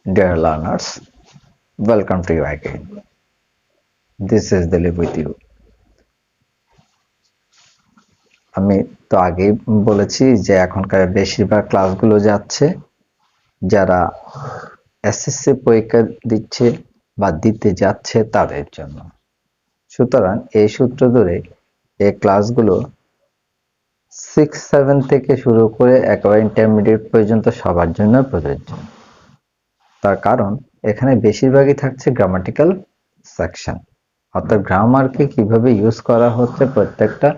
Dear learners, welcome to you again. This is Dilip with you. আমি তো আগেই বলেছি যে এখনকার বেশিরভাগ ক্লাসগুলো যাচ্ছে যারা এসএসসি পরীক্ষা দিচ্ছে বা দিতে যাচ্ছে তাদের জন্য। সুতরাং এই সূত্র ধরে এই ক্লাসগুলো 6-7 থেকে শুরু করে একেবারে ইন্টারমিডিয়েট পর্যন্ত সবার জন্য প্রযোজ্য। তার কারণ এখানে বেশিরভাগই থাকছে গ্রামাটিক্যাল সেকশন, অর্থাৎ গ্রামারকে কিভাবে ইউজ করা হচ্ছে প্রত্যেকটা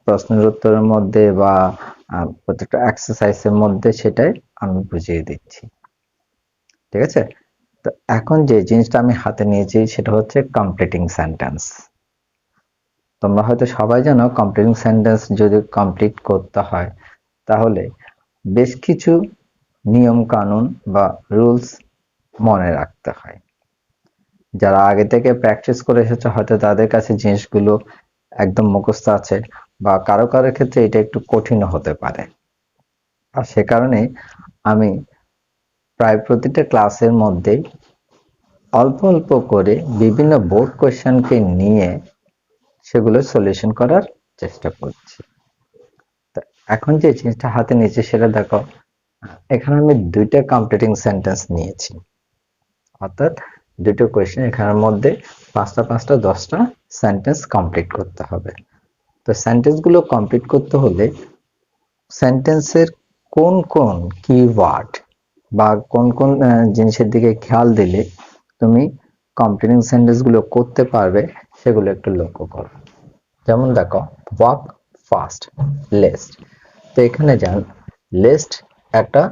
প্রশ্নের উত্তরের মধ্যে বা প্রত্যেকটা এক্সারসাইজের মধ্যে, সেটাই আমি বুঝিয়ে দিচ্ছি। ঠিক আছে, তো এখন যে জিনিসটা আমি হাতে নিয়েছি সেটা হচ্ছে কমপ্লিটিং সেন্টেন্স। তোমরা হয়তো সবাই জানো কমপ্লিটিং সেন্টেন্স যদি কমপ্লিট করতে হয় তাহলে বেশ কিছু নিয়ম কানুন বা রুলস মনে রাখতে হয়। যারা আগে থেকে প্র্যাকটিস করে এসেছে হয়তো তাদের কাছে জিনিসগুলো একদম মুখস্থ আছে, বা কারো কারো ক্ষেত্রে এটা একটু কঠিন হতে পারে। আর সে কারণে আমি প্রায় প্রতিটা ক্লাসের মধ্যে অল্প অল্প করে বিভিন্ন বোর্ড কোয়েশ্চেনকে নিয়ে সেগুলো সলিউশন করার চেষ্টা করছি। তো এখন যে জিনিসটা হাতে নিয়েছি সেটা দেখো, এখানে আমি দুইটা কমপ্লিটিং সেন্টেন্স নিয়েছি, অর্থাৎ দুটো কোয়েশ্চেন, এখানের মধ্যে পাঁচটা 10টা সেন্টেন্স কমপ্লিট করতে হবে। তো সেন্টেন্স গুলো কমপ্লিট করতে হলে সেন্টেন্সের কোন কোন কিওয়ার্ড বা কোন কোন জিনিসের দিকে খেয়াল দিলে তুমি কমপ্লিটিং সেন্টেন্স গুলো করতে পারবে সেগুলো একটু লক্ষ্য করো। যেমন দেখো, ওয়াক ফাস্ট, লেস্ট। তো এখানে যান, লেস্ট একটা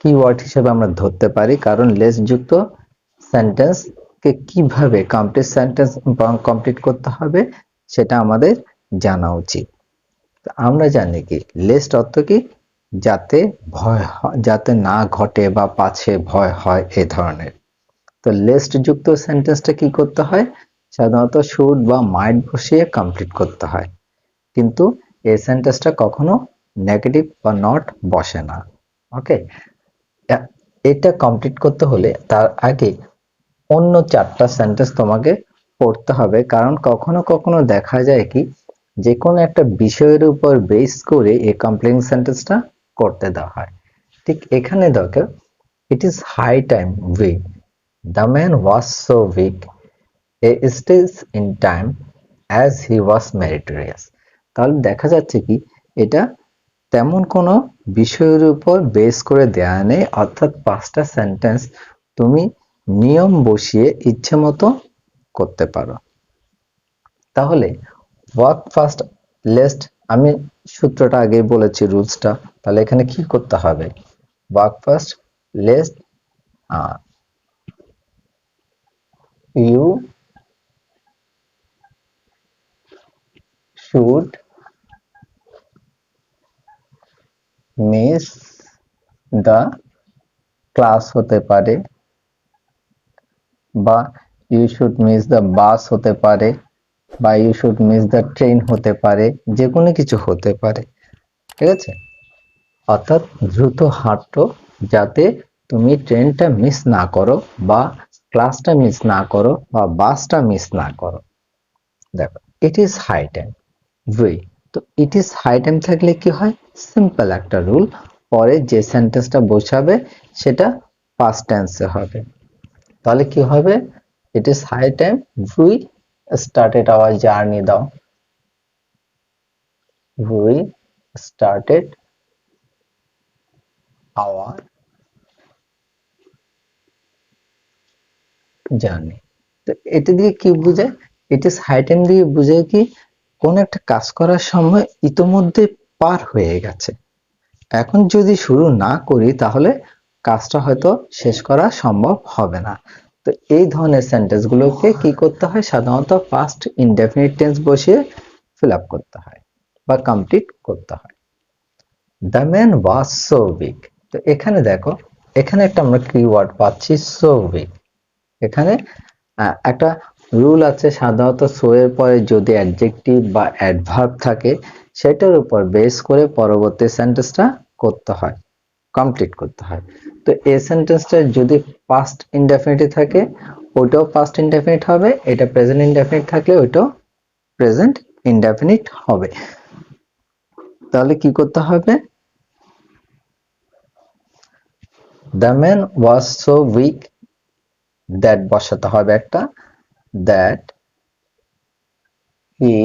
কিওয়ার্ড হিসেবে আমরা ধরতে পারি, কারণ লেস্ট যুক্ত সেন্টেন্স কে কিভাবে কমপ্লিট সেন্টেন্স কমপ্লিট করতে হবে সেটা আমাদের জানা উচিত। আমরা জানি কি লেস্ট অর্থ কি, যাতে ভয় যাতে না ঘটে বা পাছে ভয় হয় এই ধরনের। তো লেস্ট যুক্ত সেন্টেন্সটা কি করতে হয়, সাধারণত শুড বা মাইট বসিয়ে কমপ্লিট করতে হয়, কিন্তু এই সেন্টেন্সটা কখনো নেগেটিভ বা নট বসে না। ওকে, এটা কমপ্লিট করতে হলে তার আগে অন্য 4টা সেন্টেন্স তোমাকে পড়তে হবে, কারণ কখনো কখনো দেখা যায় কি যে কোনো একটা বিষয়ের উপর বেস করে এই কমপ্লিটিং সেন্টেন্সটা করতে দেওয়া হয়। ঠিক এখানে দেখো, it is high time we, the man was so weak, a stage in time as he was meritorious. তাহলে দেখা যাচ্ছে কি এটা তেমন কোনো বিষয়ের উপর বেস করে দেয়া নেই, অর্থাৎ 5টা সেন্টেন্স তুমি নিয়ম বসিয়ে ইচ্ছে মতো করতে পারো। তাহলে ওয়ার্ক ফার্স্ট লেস্ট, আমি সূত্রটা আগেই বলেছি, রুলসটা। তাহলে এখানে কি করতে হবে, work first lest, you should miss the class হতে পারে, বা you should miss the bus হতে পারে, বা you should miss the train হতে পারে, যে কোনো কিছু হতে পারে। ঠিক আছে, অর্থাৎ দ্রুত হাঁটো যাতে তুমি ট্রেনটা মিস না করো, বা ক্লাসটা মিস না করো, বা বাসটা মিস না করো। দেখো, it is high time we, তো ইট ইজ হাই টাইম থাকলে কি হয়, সিম্পল একটা রুল, পরে যে সেন্টেন্সটা বসাবে সেটা পাস্ট টেন্সে হবে। তাহলে কি হবে, it is high time we started our journey, দাও উই স্টার্টেড আওয়ার জার্নি। তো এটা দিয়ে কি বোঝায়, ইট ইজ হাই টাইম দিয়ে বোঝায় কি কোন একটা কাজ করার সময় ইতোমধ্যে পার হয়ে গেছে, এখন যদি শুরু না করি তাহলে কাজটা হয়তো শেষ করা সম্ভব হবে না। তো এই ধরনের সেন্টেন্স গুলোকে কি করতে হয়, সাধারণত পাস্ট ইনডেফিনিট টেন্স বসিয়ে ফিল আপ করতে হয় বা কমপ্লিট করতে হয়। The man was so week, তো এখানে দেখো, এখানে একটা আমরা কিওয়ার্ড পাচ্ছি, সো উইক। এখানে একটা রুল আছে, সাধারণত সো এর পরে যদি অ্যাডজেক্টিভ বা অ্যাডভার্ব থাকে সেটার উপর বেস করে পরবর্তী সেন্টেন্সটা করতে হয়। কমপ্লিট করতে হয়। তো এই সেন্টেন্সটা যদি পাস্ট ইনডেফিনিট থাকে ওটাও পাস্ট ইনডেফিনিট হবে, এটা প্রেজেন্ট ইনডেফিনিট থাকলে ওইটাও প্রেজেন্ট ইনডেফিনিট হবে। তাহলে কি করতে হবে? The man was so weak that বসাতে হবে একটা, দ্যাট হি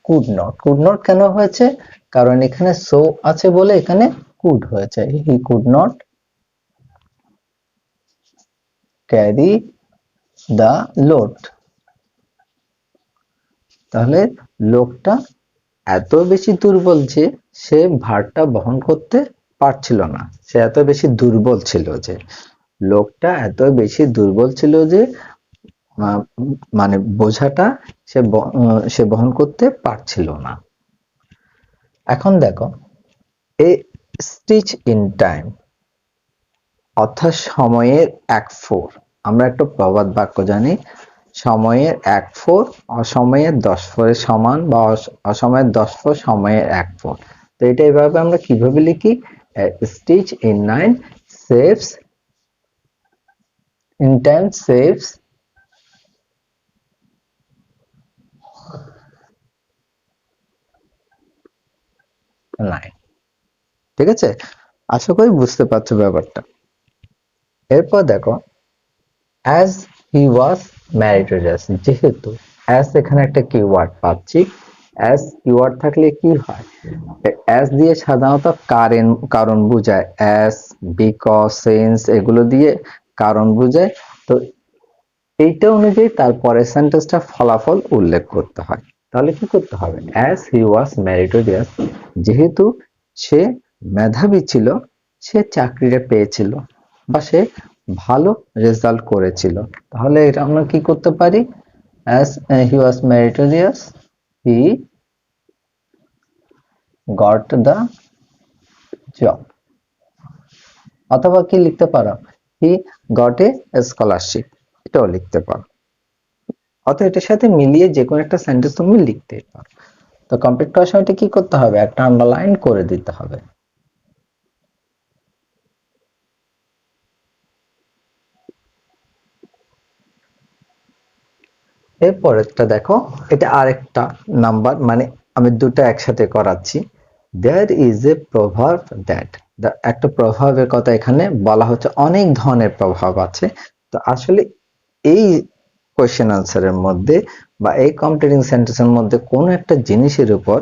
কুড নট কেন হয়েছে? কারণ এখানে সো আছে বলে এখানে কুড হয়েছে। He could not carry the load. তাহলে লোকটা এত বেশি দুর্বল যে সে ভারটা বহন করতে পারছিল না। সে এত বেশি দুর্বল ছিল যে, লোকটা এত বেশি দুর্বল ছিল যে মানে বোঝাটা সে বহন করতে পারছিল না। এখন দেখো, এ স্টিচ ইন টাইম অর্থাৎ সময়ের এক ফোর। আমরা একটা প্রবাদ বাক্য জানি, সময়ের এক ফোর অসময়ের 10 ফোরের সমান, বা অসময়ের 10 ফোর সময়ের এক ফোর। তো এটা এইভাবে আমরা কিভাবে লিখি? Stitch in nine saves in time saves nine. ঠিক আছে, আশা করি বুঝতে পারছো ব্যাপারটা। এরপর দেখো, as he was married to জাস, যেহেতু অ্যাজ এখানে একটা কিওয়ার্ড পাচ্ছি। অ্যাজ কিওয়ার্ড থাকলে কি হয়? অ্যাজ দিয়ে সাধারণত কারণ বোঝায়, অ্যাজ, বিকজ, সিন্স এগুলো দিয়ে কারণ বোঝায়। তো এইটা অনুযায়ী তারপরে সেন্টেন্সটা ফলাফল উল্লেখ করতে হয়। তাহলে কি করতে হবে? অ্যাজ হি ওয়াজ মেরিটোরিয়াস, যেহেতু সে মেধাবী ছিল, সে চাকরিটা পেয়েছিল বা সে ভালো রেজাল্ট করেছিল। তাহলে এটা আমরা কি করতে পারি? As he was meritorious he got the job. অথবা কি লিখতে পারো? হি গট এ স্কলারশিপ, এটাও লিখতে পারো। অথবা এটার সাথে মিলিয়ে যে কোনো একটা সেন্টেন্স তুমি লিখতে পারো। তো কমপ্লিট করার সময়টা কি করতে হবে? একটা আন্ডারলাইন করে দিতে হবে। এরপরেরটা দেখো, এটা আরেকটা নাম্বার, মানে আমি দুটো একসাথে করাচ্ছি। দেয়ার ইজ এ প্রভাব দ্যাট, একটা প্রভাবের কথা এখানে বলা হচ্ছে। অনেক ধরনের প্রভাব আছে। তো আসলে এই কোয়েশ্চেন আনসারের মধ্যে বা এই কমপ্লিটিং সেন্টেন্সের মধ্যে কোন একটা জিনিসের উপর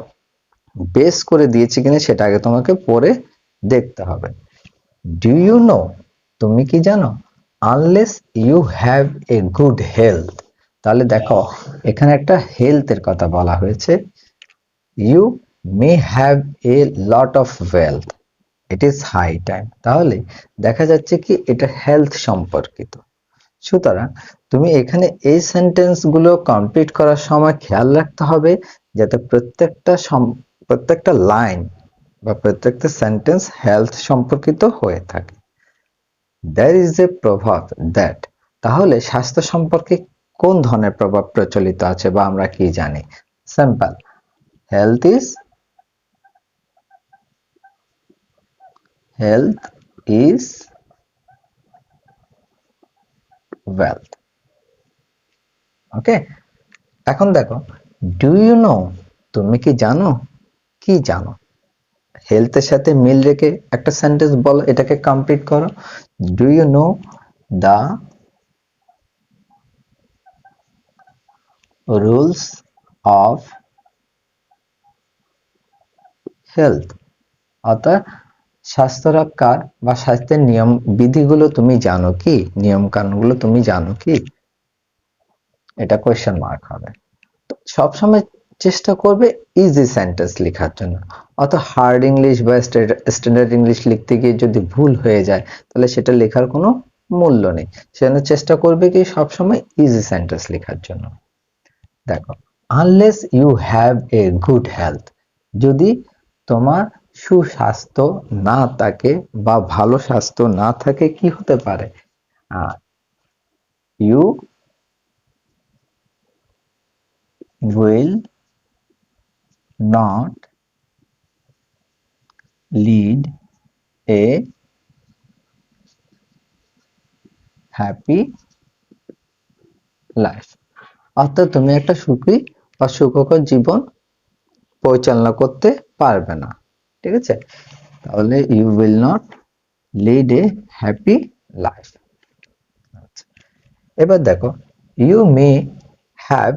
বেস করে দিয়েছে কিনা সেটা আগে তোমাকে পড়ে দেখতে হবে। ডু ইউ নো, তুমি কি জানো? Unless you have a good health. তাহলে দেখো, এখানে একটা হেলথের কথা বলা হয়েছে। You may have a lot of wealth, it is high time. তাহলে দেখা যাচ্ছে কি এটা হেলথ সম্পর্কিত। সুতরাং তুমি এখানে এই সেন্টেন্স গুলো কমপ্লিট করার সময় খেয়াল রাখতে হবে যাতে প্রত্যেকটা লাইন বা প্রত্যেকটা সেন্টেন্স হেলথ সম্পর্কিত হয়ে থাকে। There is a proverb that, তাহলে স্বাস্থ্য সম্পর্কে কোন ধরনের প্রভাব প্রচলিত আছে বা আমরা কি জানি? Simple, health is health is wealth. Okay, এখন দেখো, ডু ইউ নো, তুমি কি জানো? কি জানো? হেলথের সাথে মিল রেখে একটা সেন্টেন্স বলো, এটাকে কমপ্লিট করো। Do you know the rules of health, অর্থাৎ স্বাস্থ্য রক্ষার বা স্বাস্থ্যের নিয়ম বিধিগুলো তুমি জানো কি? নিয়ম কানুনগুলো তুমি জানো কি? এটা কোয়েশ্চেন মার্ক হবে। তো সবসময় চেষ্টা করবে ইজি সেন্টেন্স লেখার জন্য। অত হার্ড ইংলিশ বা স্ট্যান্ডার্ড ইংলিশ লিখতে গিয়ে যদি ভুল হয়ে যায় তাহলে সেটা লেখার কোনো মূল্য নেই। সেজন্য চেষ্টা করবে কি সবসময় ইজি সেন্টেন্স লেখার জন্য। দেখো, unless you have a good health, যদি তোমার সুস্বাস্থ্য না থাকে বা ভালো স্বাস্থ্য না থাকে কি হতে পারে? You will not lead a happy life. অর্থাৎ তুমি একটা সুখী বা সুখকর জীবন পরিচালনা করতে পারবে না, ঠিক আছে? তাহলে you will not lead a happy life. এবার দেখো, you may have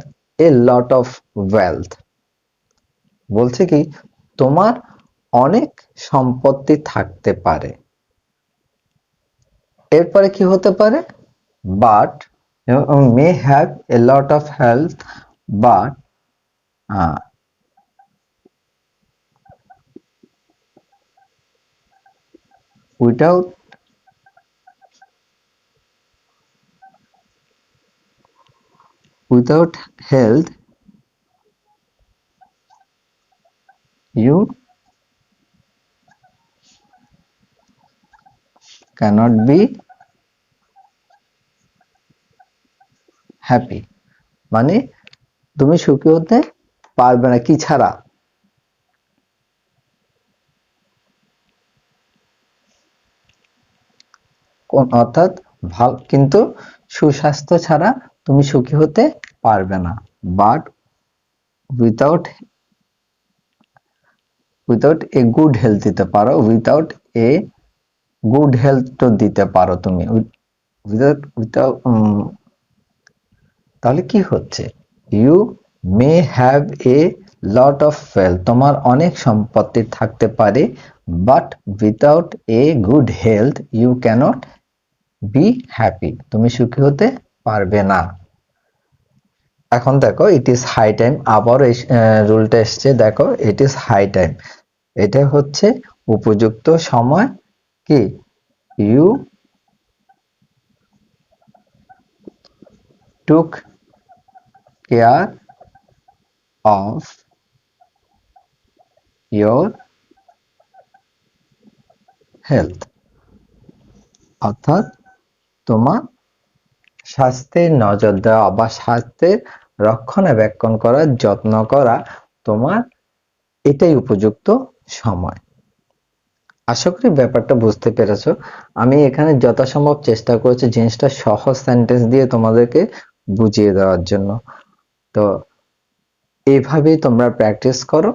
a lot of wealth. বলছে কি তোমার অনেক সম্পত্তি থাকতে পারে। এরপরে কি হতে পারে? But may have a lot of health, but without without health you cannot be happy. মানে তুমি সুখী হতে পারবে না কি ছাড়া? অর্থাৎ ভালো কিন্তু সুস্বাস্থ্য ছাড়া তুমি সুখী হতে পারবে না। But without without a good health দিতে পারো, উইদাউট এ গুড হেলথ তো দিতে পারো তুমি। উইদাউট উইদাউট তাহলে কি হচ্ছে? You may have a lot of wealth, তোমার অনেক সম্পত্তি থাকতে পারে, but without a good health you cannot be happy, তুমি সুখী হতে পারবে না। এখন দেখো ইট ইজ হাই টাইম, আবার এই রুলটা এসছে, দেখো ইট ইজ হাই টাইম, এটা হচ্ছে উপযুক্ত সময় কি you took care of your health. অর্থাৎ তোমার স্বাস্থ্যের নজর দেওয়া বা স্বাস্থ্যের রক্ষণাবেক্ষণ করার যত্ন করা তোমার এটাই উপযুক্ত সময়। আশা করি ব্যাপারটা বুঝতে পেরেছো। আমি এখানে যথাসম্ভব চেষ্টা করেছি জিনিসটা সহজ সেন্টেন্স দিয়ে তোমাদেরকে বুঝিয়ে দেওয়ার জন্য। তো এইভাবেই তোমরা প্র্যাকটিস করো।